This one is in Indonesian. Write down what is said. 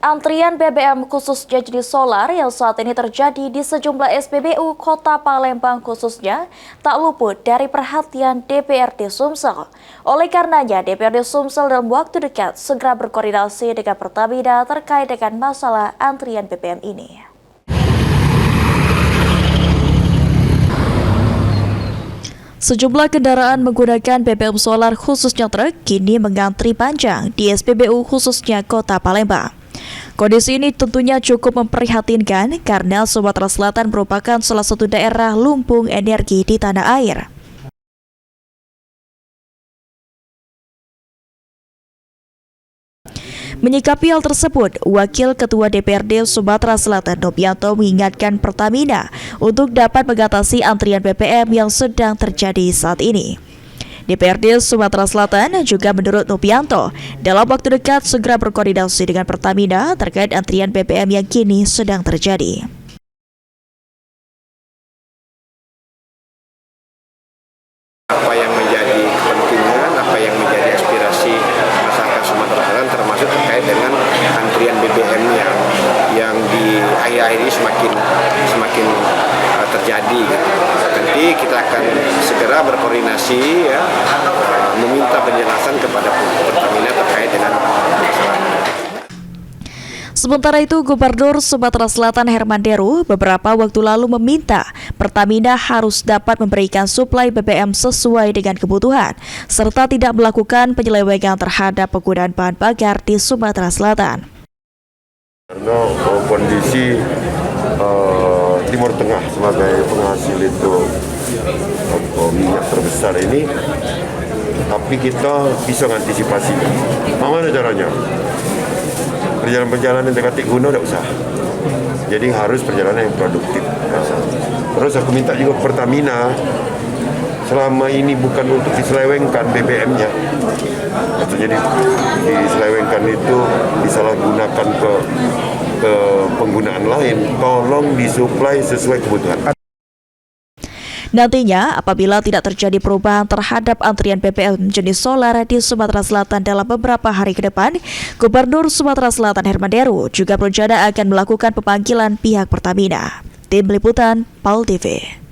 Antrian BBM khususnya jenis solar yang saat ini terjadi di sejumlah SPBU Kota Palembang khususnya tak luput dari perhatian DPRD Sumsel. Oleh karenanya, DPRD Sumsel dalam waktu dekat segera berkoordinasi dengan Pertamina terkait dengan masalah antrian BBM ini. Sejumlah kendaraan menggunakan BBM solar khususnya truk kini mengantri panjang di SPBU khususnya Kota Palembang. Kondisi ini tentunya cukup memprihatinkan karena Sumatera Selatan merupakan salah satu daerah lumbung energi di tanah air. Menyikapi hal tersebut, Wakil Ketua DPRD Sumatera Selatan Nopianto mengingatkan Pertamina untuk dapat mengatasi antrian BBM yang sedang terjadi saat ini. DPRD Sumatera Selatan juga menurut Nopianto dalam waktu dekat segera berkoordinasi dengan Pertamina terkait antrian BBM yang kini sedang terjadi. Apa yang menjadi kepentingan, apa yang menjadi aspirasi masyarakat Sumatera Selatan termasuk terkait dengan antrian BBM yang di akhir-akhir ini semakin terjadi. Nanti kita akan segera berkoordinasi meminta penjelasan kepada Pertamina terkait dengan masalah. Sementara itu, Gubernur Sumatera Selatan Herman Deru beberapa waktu lalu meminta Pertamina harus dapat memberikan suplai BBM sesuai dengan kebutuhan, serta tidak melakukan penyelewengan terhadap penggunaan bahan bakar di Sumatera Selatan. Karena kondisi Timur Tengah sebagai penghasil itu minyak terbesar ini, tapi kita bisa mengantisipasi. Bagaimana caranya? Perjalanan dekat guna tidak usah. Jadi harus perjalanan yang produktif. Terus aku minta juga Pertamina, selama ini bukan untuk diselewengkan BBM-nya. Jadi diselewengkan itu disalahgunakan ke penggunaan lain. Tolong disuplai sesuai kebutuhan. Nantinya, apabila tidak terjadi perubahan terhadap antrian BBM jenis solar di Sumatera Selatan dalam beberapa hari ke depan, Gubernur Sumatera Selatan Herman Deru juga berencana akan melakukan pemanggilan pihak Pertamina. Tim Liputan, PAL TV.